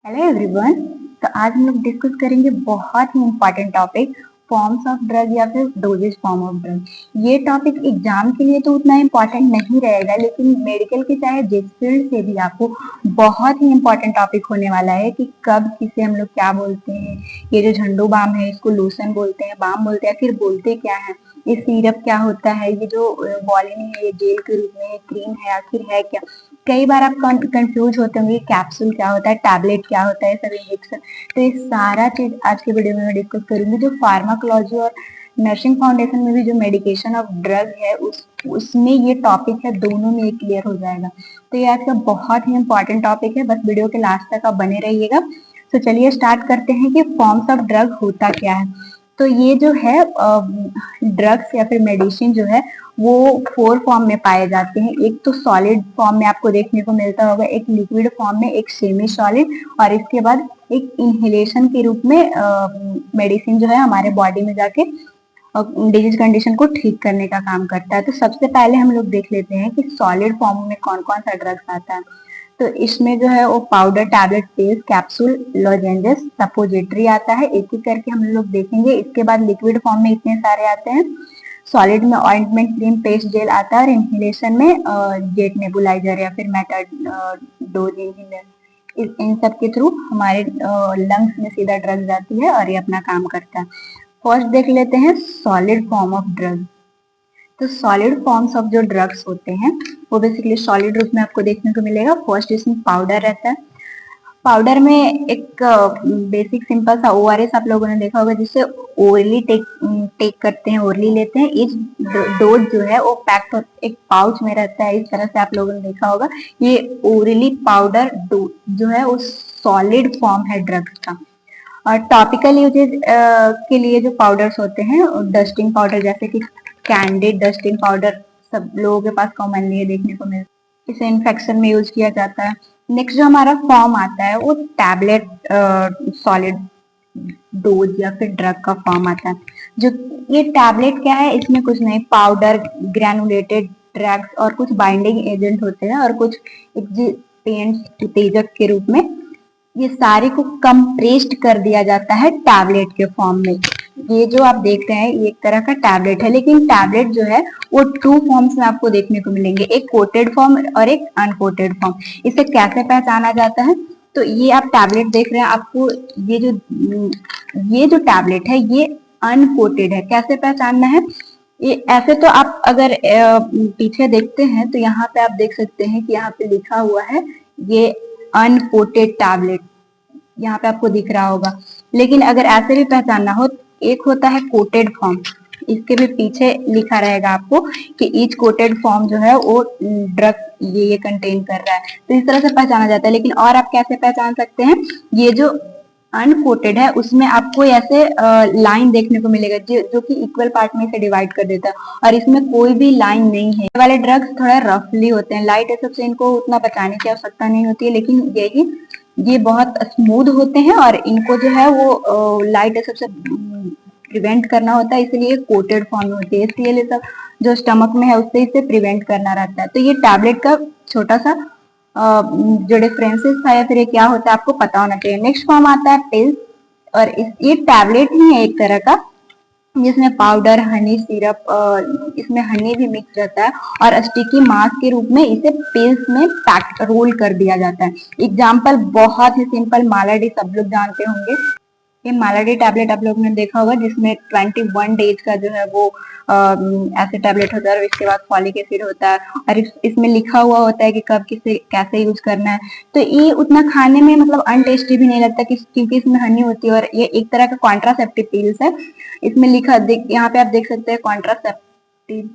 Hello everyone. तो आज हम लोग डिस्कस करेंगे बहुत ही important topic, forms of drug या फिर डोजेज फॉर्म ऑफ ड्रग। ये टॉपिक एग्जाम के लिए तो उतना इम्पोर्टेंट नहीं रहेगा, लेकिन मेडिकल के चाहे जिस फील्ड से भी आपको बहुत ही इम्पोर्टेंट टॉपिक होने वाला है कि कब किसे हम लोग क्या बोलते हैं। ये जो झंडू बाम है इसको लोशन बोलते हैं, बाम बोलते हैं, फिर बोलते क्या है, ये सिरप क्या होता है, ये जो बॉलिंग है ये जेल के रूप में, क्रीम है, आखिर है क्या। कई बार आप कंफ्यूज होते होंगे कैप्सूल क्या होता है, टैबलेट क्या होता है, सब इंजेक्शन। तो ये सारा चीज आज के वीडियो में मैं डिस्कस करूंगी। जो फार्माकोलॉजी और नर्सिंग फाउंडेशन में भी जो मेडिकेशन ऑफ ड्रग है उसमें ये टॉपिक है, दोनों में ये क्लियर हो जाएगा। तो ये आज का बहुत ही इंपॉर्टेंट टॉपिक है, बस वीडियो के लास्ट तक आप बने रहिएगा। तो चलिए स्टार्ट करते हैं कि फॉर्म्स ऑफ ड्रग होता क्या है। तो ये जो है ड्रग्स या फिर मेडिसिन जो है वो 4 फॉर्म में पाए जाते हैं। एक तो सॉलिड फॉर्म में आपको देखने को मिलता होगा, एक लिक्विड फॉर्म में, एक सेमी सॉलिड, और इसके बाद एक इनहेलेशन के रूप में मेडिसिन जो है हमारे बॉडी में जाके डिजीज कंडीशन को ठीक करने का काम करता है। तो सबसे पहले हम लोग देख लेते हैं कि सॉलिड फॉर्म में कौन कौन सा ड्रग्स आता है। तो इसमें जो है वो powder, tablet, paste, capsule, लॉजेंजेस, suppository आता है। एक एक करके हम लोग देखेंगे। इसके बाद लिक्विड फॉर्म में इतने सारे आते हैं। सॉलिड में ऑइंटमेंट, क्रीम, पेस्ट, जेल आता है, और इनहेलेशन में जेट नेबुलाइजर या फिर मेटाडोज इनहेलर, इन सब के थ्रू हमारे लंग्स में सीधा ड्रग जाती है और ये अपना काम करता है। फर्स्ट देख लेते हैं सॉलिड फॉर्म ऑफ ड्रग। तो सॉलिड फॉर्म्स ऑफ जो ड्रग्स होते हैं वो बेसिकली सॉलिड रूप में आपको देखने को मिलेगा। फर्स्ट इसमें पाउडर रहता है। पाउडर में एक बेसिक सिंपल सा ओआरएस आप लोगों ने देखा होगा, जिससे ओरली टेक करते हैं, ओरली लेते हैं। इस डोज जो है वो पैक एक पाउच में रहता है, इस तरह से आप लोगों ने देखा होगा। ये ओरली पाउडर डोज जो है वो सॉलिड फॉर्म है ड्रग्स का। और टॉपिकल यूजेज के लिए जो पाउडर्स होते हैं, डस्टिंग पाउडर, जैसे कि कैंडिड डस्टिंग पाउडर सब लोगों के पास कॉमनली ये देखने को मिलता है। इसे इन्फेक्शन में यूज किया जाता है। नेक्स्ट जो हमारा फॉर्म आता है वो टैबलेट सॉलिड डोज या फिर ड्रग का फॉर्म आता है। जो ये टैबलेट क्या है, इसमें कुछ नहीं, पाउडर, ग्रैनुलेटेड ड्रग्स और कुछ बाइंडिंग एजेंट होते हैं और कुछ एक्सिपिएंट्स उत्तेजक के रूप में ये सारे को कंप्रेस्ड कर दिया जाता है टैबलेट के फॉर्म में। ये जो आप देख रहे हैं ये एक तरह का टैबलेट है, लेकिन टैबलेट जो है वो 2 फॉर्म्स में आपको देखने को मिलेंगे, एक कोटेड फॉर्म और एक अनकोटेड फॉर्म। इसे कैसे पहचाना जाता है, तो ये आप टैबलेट देख रहे हैं, आपको ये जो टैबलेट है ये अनकोटेड है। कैसे पहचानना है, ये ऐसे तो आप अगर पीछे देखते हैं तो यहाँ पे आप देख सकते हैं कि यहाँ पे लिखा हुआ है ये अनकोटेड टैबलेट, यहाँ पे आपको दिख रहा होगा। लेकिन अगर ऐसे भी पहचानना हो, एक होता है कोटेड फॉर्म, इसके भी पीछे लिखा रहेगा आपको कि ईच कोटेड फॉर्म जो है वो ड्रग ये कंटेन कर रहा है। तो इस तरह से पहचाना जाता है। लेकिन और आप कैसे पहचान सकते हैं, ये जो अनकोटेड है उसमें आपको ऐसे लाइन देखने को मिलेगा जो कि इक्वल पार्ट में से डिवाइड कर देता है, और इसमें कोई भी लाइन नहीं है। ये वाले ड्रग्स थोड़ा रफली होते हैं, लाइट एसिड से इनको उतना बचाने की आवश्यकता नहीं होती है, लेकिन ये बहुत स्मूथ होते हैं और इनको जो है वो लाइट एसिड से प्रिवेंट करना होता है, इसलिए कोटेड फॉर्म में होती है। इसलिए ये सब जो स्टमक में है उससे इसे प्रिवेंट करना रहता है। तो ये टैबलेट का छोटा सा जो डिफरेंसेस था या फिर ये क्या होता है आपको पता होना चाहिए। नेक्स्ट फॉर्म आता है पिल्स, और ये टैबलेट ही है एक तरह का, जिसमें पाउडर, हनी, सिरप, इसमें हनी भी मिक्स रहता है, और स्टिकी मास के रूप में इसे पिल्स में पैक रोल कर दिया जाता है। एग्जाम्पल बहुत ही सिंपल, मालाडी सब लोग जानते होंगे। ये मालाडी टैबलेट आप लोगों ने देखा होगा, जिसमें 21 डेज का जो है वो ऐसे टैबलेट होता है, और इसके बाद फॉलिक एसिड होता है, और इसमें लिखा हुआ होता है कि कब किसे कैसे यूज करना है। तो ये उतना खाने में मतलब अनटेस्टी भी नहीं लगता, क्योंकि इसमें हनी होती है, और ये एक तरह का कॉन्ट्रासेप्टिव पिल्स है। इसमें लिखा यहाँ पे आप देख सकते हैं कॉन्ट्रासेप्टिव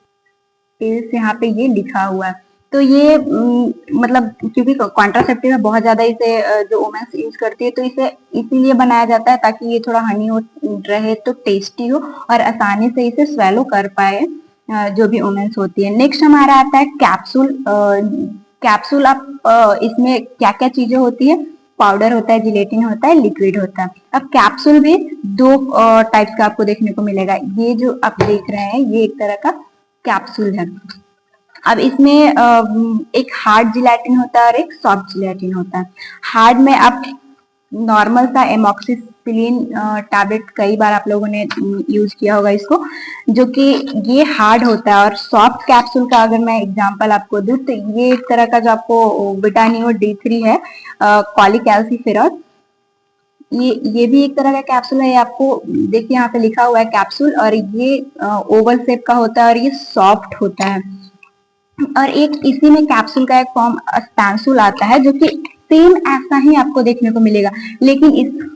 पिल्स, यहाँ पे ये लिखा हुआ है। तो ये मतलब क्योंकि कॉन्ट्रासेप्टिव में बहुत ज्यादा इसे जो वुमेन्स यूज करती है, तो इसे इसीलिए बनाया जाता है ताकि ये थोड़ा हनी हो रहे, तो टेस्टी हो और आसानी से इसे स्वेलो कर पाए जो भी वुमेन्स होती है। नेक्स्ट हमारा आता है कैप्सूल। कैप्सूल आप इसमें क्या क्या चीजें होती है, पाउडर होता है, जिलेटिन होता है, लिक्विड होता है। अब कैप्सूल भी 2 टाइप्स का आपको देखने को मिलेगा। ये जो आप देख रहे हैं ये एक तरह का कैप्सूल है। अब इसमें एक हार्ड जिलेटिन होता है और एक सॉफ्ट जिलेटिन होता है। हार्ड में आप नॉर्मल सा एमॉक्सिसिलिन टैबलेट, कई बार आप लोगों ने यूज किया होगा इसको, जो कि ये हार्ड होता है। और सॉफ्ट कैप्सूल का अगर मैं एग्जांपल आपको दूं तो ये एक तरह का जो आपको विटानियो D3 है, कॉलीकैल्सिफेरॉल, ये भी एक तरह का कैप्सूल है। ये आपको देखिए यहाँ पे लिखा हुआ है कैप्सूल, और ये ओवल शेप का होता है और ये सॉफ्ट होता है। और एक इसी में कैप्सूल का एक फॉर्म स्टैंसुल आता है, जो कि सेम ऐसा ही आपको देखने को मिलेगा, लेकिन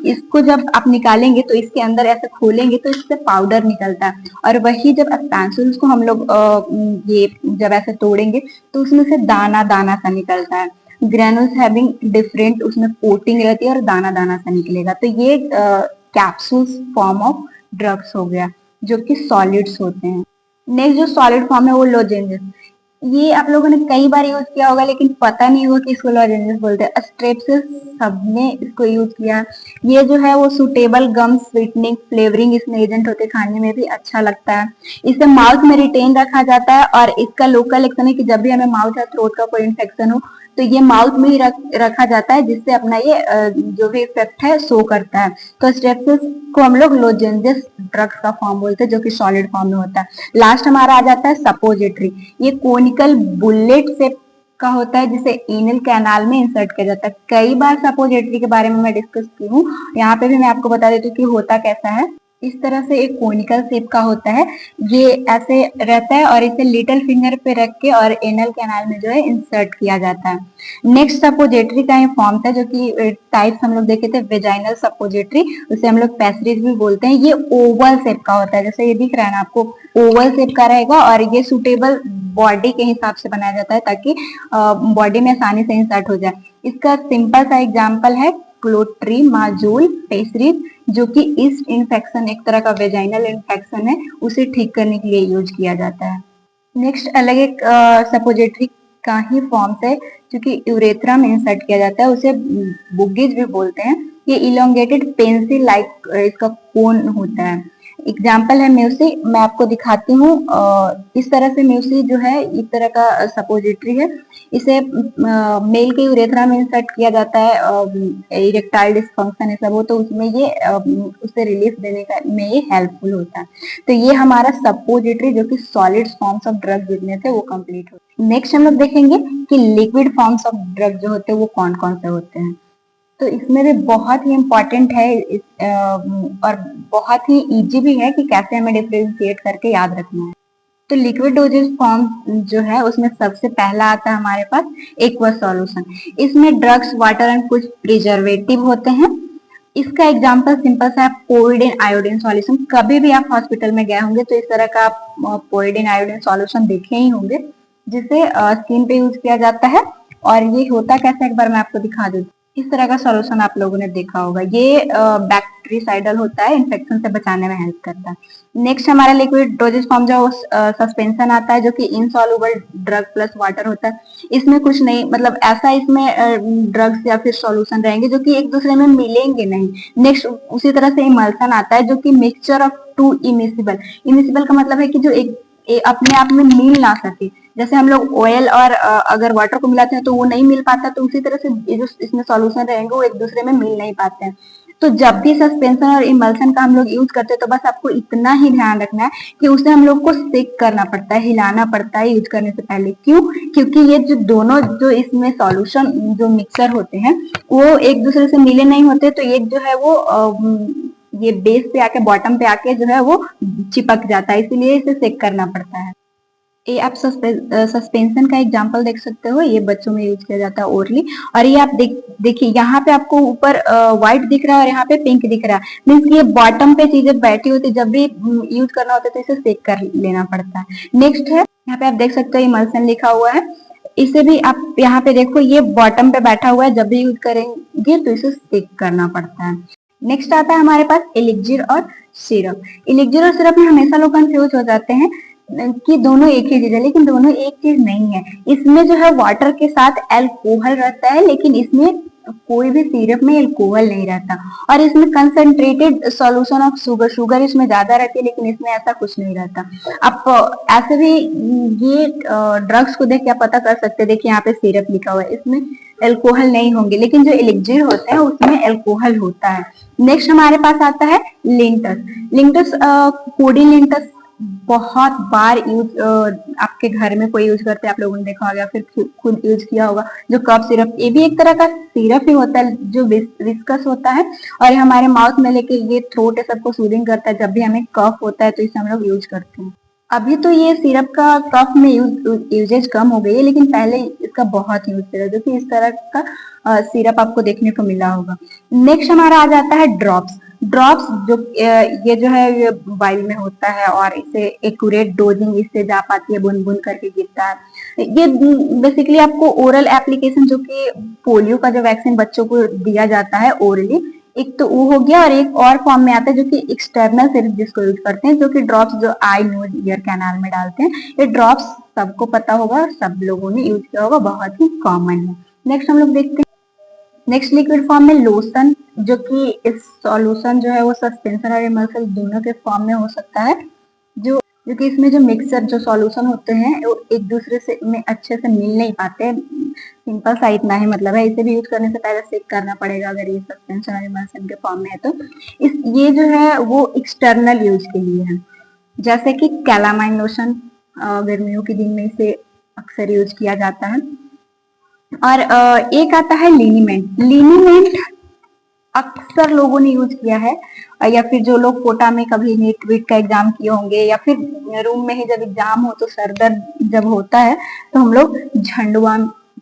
इसको जब आप निकालेंगे तो इसके अंदर ऐसे खोलेंगे तो इससे पाउडर निकलता है। और वही जब स्टैंसुल्स को हम लोग ये जब ऐसे तोड़ेंगे तो उसमें से दाना दाना सा निकलता है। ग्रेनुल्स हैविंग डिफरेंट उसमें कोटिंग रहती है और दाना दाना सा निकलेगा। तो ये कैप्सूल्स फॉर्म ऑफ ड्रग्स हो गया, जो कि सॉलिड्स होते हैं। नेक्स्ट जो सॉलिड फॉर्म है वो लोजेंजेस। ये आप लोगों ने कई बार यूज किया होगा, लेकिन पता नहीं होगा कि इसको लॉजेंजेस बोलते हैं। स्ट्रेप्सिस सबने इसको यूज किया। ये जो है वो सुटेबल गम स्वीटनिंग फ्लेवरिंग इसमें एजेंट होते, खाने में भी अच्छा लगता है। इसे माउथ में रिटेन रखा जाता है, और इसका लोकल एक्शन है कि जब भी हमें माउथ या थ्रोट का कोई इन्फेक्शन हो तो ये माउथ में ही रखा जाता है, जिससे अपना ये जो भी इफेक्ट है शो करता है। तो स्ट्रेप्सिस को हम लोग लोजेंजेस ड्रग्स का फॉर्म बोलते हैं, जो कि सॉलिड फॉर्म में होता है। लास्ट हमारा आ जाता है सपोजिटरी। ये कोनिकल बुलेट शेप का होता है, जिसे एनल कैनाल में इंसर्ट किया जाता है। कई बार सपोजिटरी के बारे में मैं डिस्कस की हूँ, यहाँ पे भी मैं आपको बता देती हूँ कि होता कैसा है। इस तरह से एक कोनिकल शेप का होता है, ये ऐसे रहता है और इसे लिटिल फिंगर पे रख के और एनल कैनाल में जो है इंसर्ट किया जाता है। नेक्स्ट सपोजिटरी का ये फॉर्म था, जो कि टाइप्स हम लोग देखे थे, वेजाइनल सपोजिटरी, उसे हम लोग पैसरीज भी बोलते हैं। ये ओवल शेप का होता है, जैसे ये दिख रहा है ना आपको, ओवल शेप का रहेगा, और ये सुटेबल बॉडी के हिसाब से बनाया जाता है ताकि बॉडी में आसानी से इंसर्ट हो जाए। इसका सिंपल सा एग्जाम्पल है क्लोट्री माजूल पेसरीज, जो कि ईस्ट इन्फेक्शन, एक तरह का वेजाइनल इन्फेक्शन है, उसे ठीक करने के लिए यूज किया जाता है। नेक्स्ट अलग एक सपोजिटरी का ही फॉर्म है, जो कि यूरेथ्रा में इंसर्ट किया जाता है, उसे बुगीज भी बोलते हैं। ये इलोंगेटेड पेंसिल लाइक इसका कोन होता है। एग्जाम्पल है म्यूसी, मैं आपको दिखाती हूँ। इस तरह से म्यूसी जो है एक तरह का सपोजिटरी है। इसे मेल के यूरेथ्रा में इंसर्ट किया जाता है। इरेक्टाइल डिस्फंक्शन है सब हो तो उसमें ये उसे रिलीफ देने का में ये हेल्पफुल होता है। तो ये हमारा सपोजिटरी, जो कि सॉलिड फॉर्म्स ऑफ ड्रग जितने थे वो कंप्लीट हो। नेक्स्ट हम लोग देखेंगे कि लिक्विड फॉर्म्स ऑफ ड्रग जो होते हैं वो कौन कौन से होते हैं। तो इसमें भी बहुत ही इम्पोर्टेंट है और बहुत ही इजी भी है कि कैसे हमें डिफरेंशिएट करके याद रखना है। तो लिक्विड डोजेज फॉर्म जो है उसमें सबसे पहला आता है हमारे पास एक्वस सॉल्यूशन। इसमें ड्रग्स, वाटर एंड कुछ प्रिजर्वेटिव होते हैं। इसका एग्जांपल सिंपल सा है, पोर्ड इन आयोडीन सॉल्यूशन। कभी भी आप हॉस्पिटल में गए होंगे तो इस तरह का आप पोर्ड इन आयोडीन सॉल्यूशन देखे ही होंगे, जिसे स्किन पे यूज किया जाता है। और ये होता कैसा, एक बार मैं आपको दिखा देती हूँ। इस तरह का सॉल्यूशन आप लोगों ने देखा होगा। ये बैक्टीरिसाइडल होता है, इन्फेक्शन से बचाने में हेल्प करता है। नेक्स्ट हमारा लिक्विड डोजेज फॉर्म जो सस्पेंशन आता है, जो कि इनसॉल्युबल ड्रग प्लस वाटर होता है। इसमें कुछ नहीं, मतलब ऐसा इसमें ड्रग्स या फिर सॉल्यूशन रहेंगे जो कि एक दूसरे में मिलेंगे नहीं। नेक्स्ट उसी तरह से इमल्सन आता है, जो कि mixture of to immiscible. Immiscible का मतलब है कि जो एक अपने आप में मिल ना सके। जैसे हम लोग ऑयल और अगर वाटर को मिलाते हैं तो वो नहीं मिल पाता, तो उसी तरह से ये जो इसमें सॉल्यूशन रहेंगे वो एक दूसरे में मिल नहीं पाते हैं। तो जब भी सस्पेंशन और इमल्सन का हम लोग यूज करते हैं तो बस आपको इतना ही ध्यान रखना है कि उसे हम लोग को शेक करना पड़ता है, हिलाना पड़ता है यूज करने से पहले। क्यों? क्योंकि ये जो दोनों जो इसमें सॉल्यूशन जो मिक्सर होते हैं वो एक दूसरे से मिले नहीं होते, तो एक जो है वो ये बेस पे आके बॉटम पे आके जो है वो चिपक जाता है, इसीलिए इसे सेक करना पड़ता है। ये आप सस्पेंशन का एग्जांपल देख सकते हो, ये बच्चों में यूज किया जाता है ओरली। और ये आप देखिए यहाँ पे आपको ऊपर व्हाइट दिख रहा है और यहाँ पे पिंक दिख रहा है, मीन्स ये बॉटम पे चीजें बैठी होती, जब भी यूज करना होता है तो इसे सेक कर लेना पड़ता है। नेक्स्ट है, यहाँ पे आप देख सकते हो इमल्सन लिखा हुआ है, इसे भी आप यहाँ पे देखो ये बॉटम पे बैठा हुआ है, जब भी यूज करेंगे तो इसे सेक करना पड़ता है। नेक्स्ट आता है हमारे पास एलिक्जिर और सिरप। एलिक्जिर और सिरप में हमेशा लोग कंफ्यूज हो जाते हैं कि दोनों एक ही चीज है, लेकिन दोनों एक चीज नहीं है। इसमें जो है वाटर के साथ अल्कोहल रहता है, लेकिन इसमें कोई भी सिरप में अल्कोहल नहीं रहता। और इसमें कंसंट्रेटेड सॉल्यूशन ऑफ शुगर इसमें ज्यादा रहती है, लेकिन इसमें ऐसा कुछ नहीं रहता। आप ऐसे भी ये ड्रग्स को देख के आप पता कर सकते हैं। देखिए यहाँ पे सिरप लिखा हुआ है, इसमें एल्कोहल नहीं होंगे, लेकिन जो एलिक्जिर होते हैं उसमें एल्कोहल होता है। नेक्स्ट हमारे पास आता है लिंटस। लिंटस कोडी लिंटस बहुत बार यूज आपके घर में कोई यूज करते हैं, आप लोगों ने देखा होगा, फिर खुद यूज किया होगा। जो कफ सिरप, ये भी एक तरह का सिरप ही होता है जो विस्कस होता है, और हमारे माउथ में लेके ये थ्रोट है सबको सूदिंग करता है। जब भी हमें कफ होता है तो इसे हम लोग यूज करते हैं। अभी तो ये सिरप का कफ में यूजेज कम हो गई है, लेकिन पहले इसका बहुत यूज था, जो कि इस तरह का सिरप आपको देखने को मिला होगा। नेक्स्ट हमारा आ जाता है ड्रॉप्स। ड्रॉप्स जो ये जो है ये वाइल में होता है, और इसे एक्यूरेट डोजिंग इससे जा पाती है, बूंद बूंद करके गिरता है। ये बेसिकली आपको ओरल एप्लीकेशन, जो कि पोलियो का जो वैक्सीन बच्चों को दिया जाता है ओरली, एक तो वो हो गया, और एक और फॉर्म में आता है जो कि एक्सटर्नल सिर्फ जिसको यूज करते हैं, जो कि ड्रॉप्स जो आई नोज ईयर कैनाल में डालते हैं। ये ड्रॉप्स सबको पता होगा, सब लोगों ने यूज किया होगा, बहुत ही कॉमन है। नेक्स्ट हम लोग देखते हैं नेक्स्ट लिक्विड फॉर्म में लोशन, जो कि इस सॉल्यूशन जो है वो सस्पेंशन और इमल्सन दोनों के फॉर्म में हो सकता है। जो कि इसमें जो मिक्सर जो सॉल्यूशन होते हैं वो एक दूसरे से में अच्छे से मिल नहीं पाते। सिंपल सा इतना ही मतलब है। इसे भी यूज करने से पहले चेक करना पड़ेगा अगर ये सस्पेंशन और इमल्सन के फॉर्म में है तो। ये जो है वो एक्सटर्नल यूज के लिए है, जैसे कि कैलामाइन लोशन, गर्मियों के दिन में इसे अक्सर यूज किया जाता है। और एक आता है लिनीमेंट। लिनीमेंट अक्सर लोगों ने यूज किया है, या फिर जो लोग कोटा में कभी नीट वीट का एग्जाम किए होंगे, या फिर रूम में ही जब एग्जाम हो तो सर दर्द जब होता है तो हम लोग झंडुआ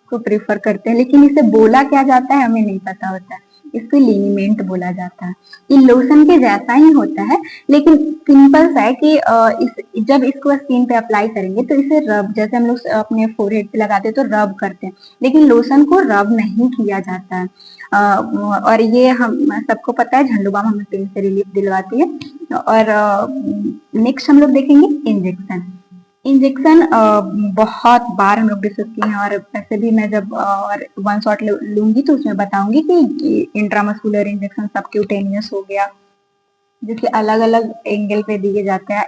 को प्रेफर करते हैं, लेकिन इसे बोला क्या जाता है हमें नहीं पता होता है। इसको लिनीमेंट बोला जाता है। ये लोशन के जैसा ही होता है, लेकिन सिंपल सा है कि जब इसको स्किन पे अप्लाई करेंगे तो इसे रब, जैसे हम लोग अपने फोरहेड पे लगाते हैं तो रब करते हैं, लेकिन लोशन को रब नहीं किया जाता है। और ये हम सबको पता है, झंडू बाम हमें पेन से रिलीफ दिलवाती है। और नेक्स्ट हम लोग देखेंगे इंजेक्शन। इंजेक्शन बहुत बार हम लोग डिस्कस किए हैं, और वैसे भी मैं जब और वन शॉट लूंगी तो उसमें बताऊंगी कि इंट्रामस्कुलर इंजेक्शन सबक्यूटेनियस हो गया, जो कि अलग अलग एंगल पे दिए जाते हैं।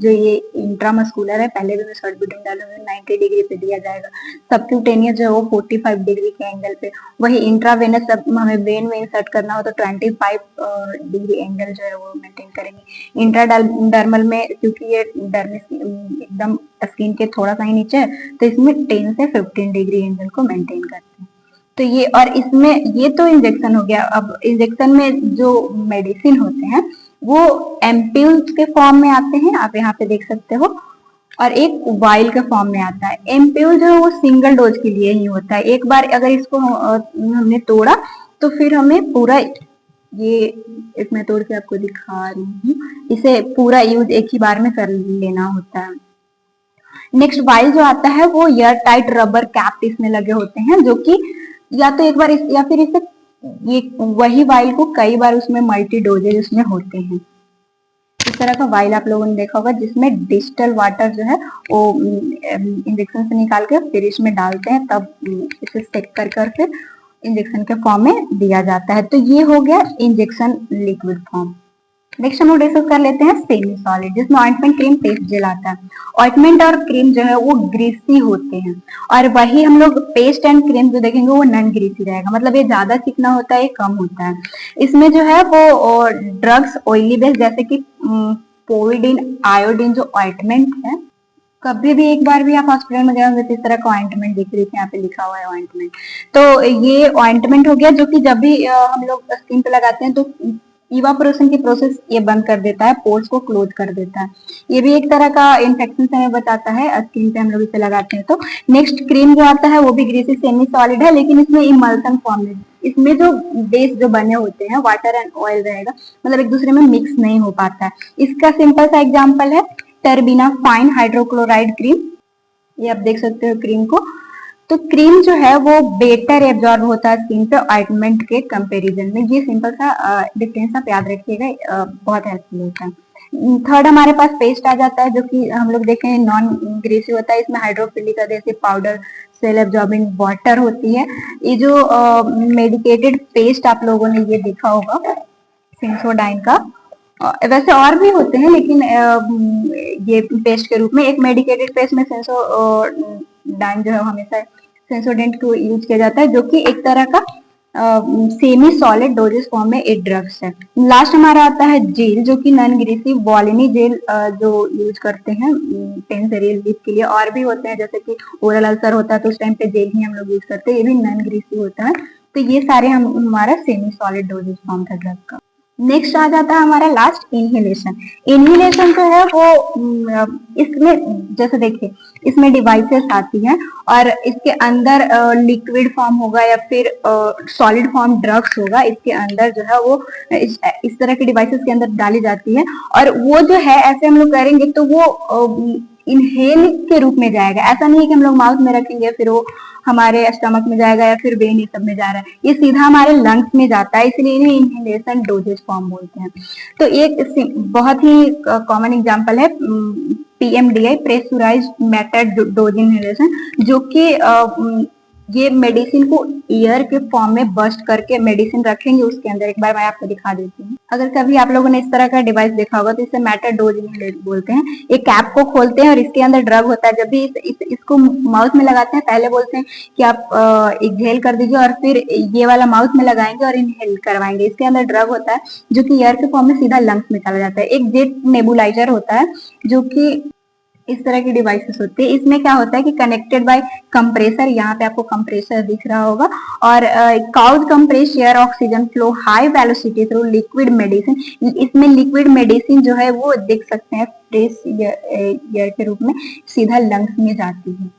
जो ये इंट्रामस्कुलर है, पहले भी मैं शॉर्ट वीडियो डालूंगी, 90 डिग्री पे दिया जाएगा। सबक्यूटेनियस जो है वो 45 डिग्री के एंगल पे। वही इंट्रावेनस हमें वेन में इंसर्ट करना हो तो 25 डिग्री एंगल जो है वो मेंटेन करेंगे। इंट्राडर्मल में, क्योंकि ये डर्मिस एकदम स्किन के थोड़ा सा ही नीचे है, तो इसमें 10 से 15 डिग्री एंगल को मेंटेन करते हैं। तो ये, और इसमें ये तो इंजेक्शन हो गया। अब इंजेक्शन में जो मेडिसिन होते हैं वो एम्प्यूल्स के फॉर्म में आते हैं, आप यहाँ पे देख सकते हो, और एक वाइल के फॉर्म में आता है। एम्प्यूल जो है वो सिंगल डोज के लिए ही होता है। एक बार अगर इसको हमने तोड़ा तो फिर हमें पूरा, ये इसमें तोड़ के आपको दिखा रही हूँ, इसे पूरा यूज एक ही बार में कर लेना होता है। नेक्स्ट वाइल जो आता है वो एयर टाइट रबर कैप इसमें लगे होते हैं, जो कि या तो एक बार या फिर इसे ये वही वाइल को कई बार उसमें मल्टी डोजेज उसमें होते हैं। इस तरह का वाइल आप लोगों ने देखा होगा, जिसमें डिस्टल वाटर जो है वो इंजेक्शन से निकाल के फिर इसमें डालते हैं, तब इसे स्टेक कर फिर इंजेक्शन के फॉर्म में दिया जाता है। तो ये हो गया इंजेक्शन लिक्विड फॉर्म। नेक्स्ट हम लोग डिस्कस कर लेते हैं सेमी सॉलिड, जिसमें ऑइंटमेंट, क्रीम, पेस्ट, जेल आता है। ऑइंटमेंट और क्रीम जो है वो ग्रीसी होते हैं, और वही हम लोग पेस्ट एंड क्रीम जो देखेंगे वो नॉन ग्रीसी रहेगा, मतलब ये ज्यादा चिकना होता है, ये कम होता है। इसमें जो है वो ड्रग्स ऑयली बेस, जैसे कि पोविडीन, आयोडीन जो ऑइंटमेंट है, कभी भी एक बार भी आप हॉस्पिटल में गए होंगे तो इस तरह का ऑइंटमेंट दिख रही थी, यहाँ पे लिखा हुआ है ऑइंटमेंट। तो ये ऑइंटमेंट हो गया, जो कि जब भी हम लोग स्किन पे लगाते हैं तो इवापोरेशन की प्रोसेस ये बंद कर देता है, पोर्स को क्लोज कर देता है। ये भी एक तरह का इन्फेक्शन से हमें बताता है स्किन पे हम लोग इसे लगाते हैं तो। नेक्स्ट क्रीम जो आता है वो भी ग्रीसी सेमी सॉलिड है, लेकिन इसमें इमल्सन फॉर्म में, इसमें जो बेस जो बने होते हैं वाटर एंड ऑयल रहेगा, मतलब एक दूसरे में मिक्स नहीं हो पाता है। इसका सिंपल सा एग्जाम्पल है टर्बिना फाइन हाइड्रोक्लोराइड क्रीम, ये आप देख सकते हो क्रीम को। तो क्रीम जो है वो बेटर एब्जॉर्ब होता है स्किन पे ऑइंटमेंट के कंपैरिजन में। ये सिंपल सा डिफरेंस आप याद रखिएगा, बहुत हेल्पफुल होता है। थर्ड हमारे पास पेस्ट आ जाता है, जो कि हम लोग देखें नॉन ग्रेसी होता है। इसमें hydrophilic adhesive powder, cell absorbing water होती है। ये जो मेडिकेटेड पेस्ट आप लोगों ने ये देखा होगा सेंसोडाइन का, वैसे और भी होते हैं, लेकिन ये पेस्ट के रूप में एक मेडिकेटेड पेस्ट में सेंसोडाइन जो है हमेशा सेंसोडेंट को यूज किया जाता है, जो कि एक तरह का सेमी सॉलिड डोजेस फॉर्म में एक ड्रग्स है। लास्ट हमारा आता है जेल, जो कि नॉन ग्रीसी वॉलिनी जेल जो यूज करते हैं पेन से रिलीफ के लिए। और भी होते हैं, जैसे कि ओरल अल्सर होता है तो उस टाइम पे जेल ही हम लोग यूज करते हैं, ये भी नॉन ग्रीसी होता है। तो ये सारे हमारा सेमी सॉलिड डोजेस फॉर्म था ड्रग का। नेक्स्ट आ जाता है हमारा लास्ट इनहेलेशन। इनहेलेशन जो है वो इसमें जैसे देखिए इसमें डिवाइसेस आती हैं और इसके अंदर लिक्विड फॉर्म होगा या फिर सॉलिड फॉर्म ड्रग्स होगा, इसके अंदर जो है वो इस तरह के डिवाइसेस के अंदर डाली जाती है और वो जो है ऐसे हम लोग करेंगे तो वो इनहेल के रूप में जाएगा। ऐसा नहीं है कि हम लोग माउथ में रखेंगे फिर वो हमारे स्टमक में जाएगा या फिर वेन ये सब में जा रहा है, ये सीधा हमारे लंग्स में जाता है, इसलिए इन्हें इनहेलेशन डोजेज फॉर्म बोलते हैं। तो एक बहुत ही कॉमन एग्जांपल है PMDI, pressurised method dose inhalation, जो कि ये मेडिसिन को ईयर के फॉर्म में बस्ट करके मेडिसिन रखेंगे उसके अंदर। एक बार मैं आपको दिखा देती हूँ। अगर कभी आप लोगों ने इस तरह का डिवाइस देखा होगा तो इसे मेथड डोज इनहेलेशन बोलते हैं। एक कैप को खोलते हैं और इसके अंदर ड्रग होता है। जब भी इसको माउथ में लगाते हैं पहले बोलते हैं कि आप एक्सहेल कर दीजिए और फिर ये वाला माउथ में लगाएंगे और इनहेल करवाएंगे। इसके अंदर ड्रग होता है जो कि एयर के फॉर्म में सीधा लंग्स में चला जाता है। एक जेट नेबुलाइजर होता है जो कि इस तरह की डिवाइसेस होती है। इसमें क्या होता है कि कनेक्टेड बाय कंप्रेसर, यहाँ पे आपको कंप्रेसर दिख रहा होगा, और cause compress air oxygen flow high velocity through liquid medicine. इसमें लिक्विड मेडिसिन जो है वो देख सकते हैं फ्रेश एयर के रूप में सीधा लंग्स में जाती है।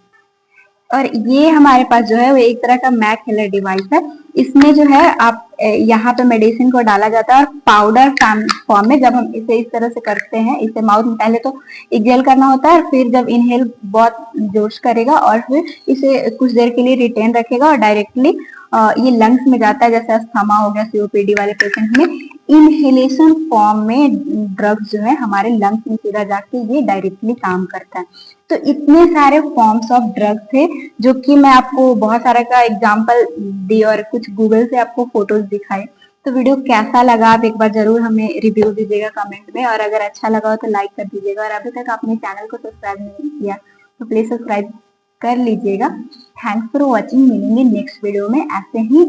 और ये हमारे पास जो है वो एक तरह का मैक हेलर डिवाइस है। इसमें जो है आप यहाँ पे मेडिसिन को डाला जाता है और पाउडर फॉर्म में जब हम इसे इस तरह से करते हैं, इसे माउथ में पहले तो एक्सहेल करना होता है और फिर जब इनहेल बहुत जोश करेगा और फिर इसे कुछ देर के लिए रिटेन रखेगा और डायरेक्टली ये लंग्स में जाता है। जैसे अस्थमा हो गया COPD वाले पेशेंट में, इनहेलेशन फॉर्म में ड्रग्स जो है हमारे लंग्स में सीधा जाके ये डायरेक्टली काम करता है। तो इतने सारे फॉर्म्स ऑफ ड्रग्स थे जो कि मैं आपको बहुत सारा का एग्जांपल दी और कुछ गूगल से आपको फोटोज दिखाए। तो वीडियो कैसा लगा आप एक बार जरूर हमें रिव्यू दीजिएगा कमेंट में, और अगर अच्छा लगा हो तो लाइक कर दीजिएगा, और अभी तक आपने चैनल को सब्सक्राइब नहीं किया तो प्लीज सब्सक्राइब कर लीजिएगा। थैंक्स फॉर वॉचिंग, मिलेंगे नेक्स्ट वीडियो में ऐसे ही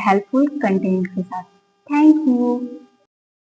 हेल्पफुल कंटेंट के साथ। Thank you.